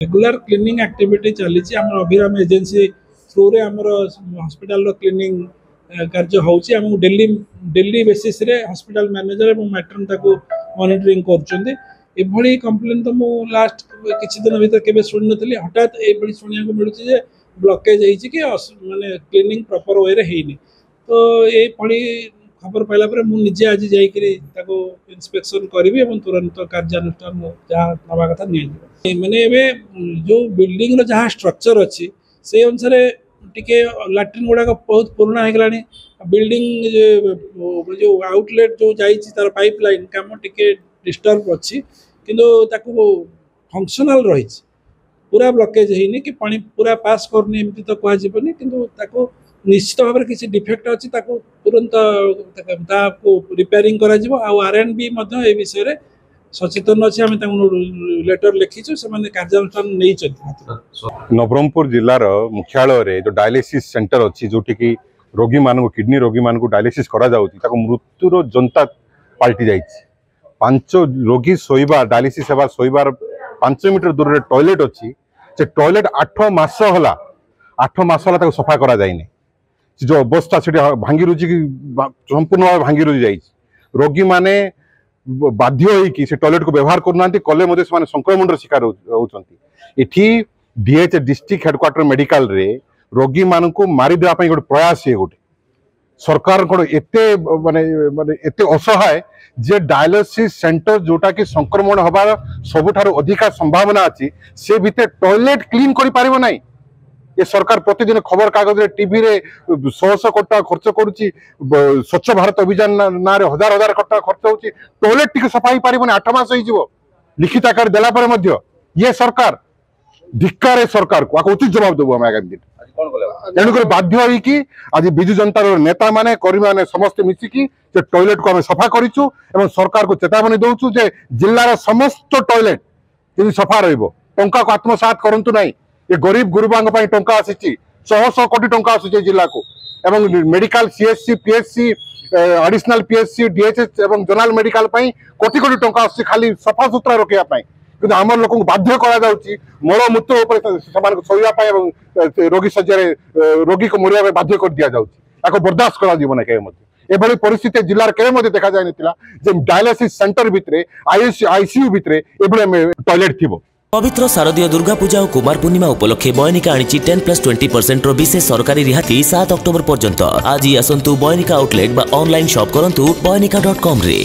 Regular cleaning activity चली आम अभिराम agency through रे आमर हॉस्पिटल क्लीनिंग कार्य होची डेली डेली बेसिस रे हॉस्पिटल मैनेजर और मैट्रन ताको मॉनिटरिंग करछन्ते एभली कंप्लेन तो मु लास्ट किछि दिन भीतर केबे सुन नथली हठात एभली सुनिया को मिलुछि जे ब्लॉकेज हेछि कि माने क्लीनिंग प्रॉपर वे रे हेइनी तो ए पड़ी खबर पाइला पर मु निजे आज जाइकरी ताको इंस्पेक्शन करबी एवं तुरंत कार्यानुष्ठान जहाँ नवा कथा नहीं माने एबे जो बिल्डिंग रो जहाँ स्ट्रक्चर अच्छी से अनुसार टिके लैट्रिन गुड़ाक बहुत पुराना हो गलानी बिल्डिंग जो आउटलेट जो जाइए तार पाइपलाइन काम टिके डिस्टर्ब अच्छी किंतु ताको फंक्शनल रही पूरा ब्लॉकेज होनी कि पानी पूरा पास करनी एमती तो कहजनी किंतु ताको निश्चित भाव में किसी डिफेक्ट अच्छी तुरंत रिपेयरिंग करा आर&बी ए विषय सचेतन अच्छे आम लेटर लिखीचु से कार्यानुष्ठान नहीं। नवरंगपुर जिलार मुख्यालय जो डायलिसिस सेंटर अच्छी जो कि रोगी मान किडनी रोगी मान डायलिसिस करा मृत्युर जनता पलटि जा 5 रोगी शोवा डायलिसिस सेवा शोबार 5 मीटर दूर रे टॉयलेट अच्छी से टॉयलेट 8 मास है सफा करा जाए जो अवस्था से भांगी रुझी संपूर्ण भाव भांगी रुझी जाए रोगी माने बाध्य होगी से टॉयलेट को व्यवहार करना कले संक्रमण शिकार होती डीएच डिस्ट्रिक्ट हेडक्वार्टर मेडिकल रे रोगी मान को मारिदेवा गोटे प्रयास है गोटे सरकार को एते माने माने एते असहाय जे डायलिसिस सेंटर जोटा कि संक्रमण हबार सबुठार अधिका संभावना अच्छी से भितर टॉयलेट क्लीन करि पारिबो नाही। ये सरकार प्रतिदिन खबर कागज रे टीवी रे 100 कोटी टाका खर्च करुच्ची स्वच्छ भारत अभियान ना रे हजार हजार कोटी टाका खर्च होची टॉयलेट टिके सफाई पारिबो नाही 8 मास होई जीवो लिखित आकार देला पर मध्य ये सरकार धिक्कार सरकार को उचित जवाब देबो हम आगामी दिन तेणुक बाध्य होगी आज विजु जनता नेता माने कर्मी माने समस्त मिसिकी टॉयलेट को आम सफा करूँ और सरकार को चेतावनी दौचु जे जिलार समस्त टॉयलेट यदि सफा रहिबो टंका को आत्मसात करंतु नाही ये गरीब गुरुबांग टंका आसी 100 कोटी टंका आसुचे जिला को एवं medical CSC PHC additional PHC DHS एवं जनरल मेडिकल कोटी कोटी टंका आसी खाली सफा सुतरा रखा कि आम लोक बाध्य मल मूत्र शोवा रोगी सज्जा रोगी को मरिया बाध्य कर दि जाऊँ बर्दाश्त कर परिस्थिति जिलार के देखा जाए डायलिसिस सेंटर भितर आईसीयू भितर टॉयलेट थी। पवित्र शारदीय दुर्गा पूजा और कुमार पूर्णिमा उपलक्षे बयनिका आनी 10+20% विशेष सरकारी रिहाती 7 अक्टोबर पर्यंत आज ही आसंतु बयनिका आउटलेट बा ऑनलाइन शॉप करंतु byonika.com रे।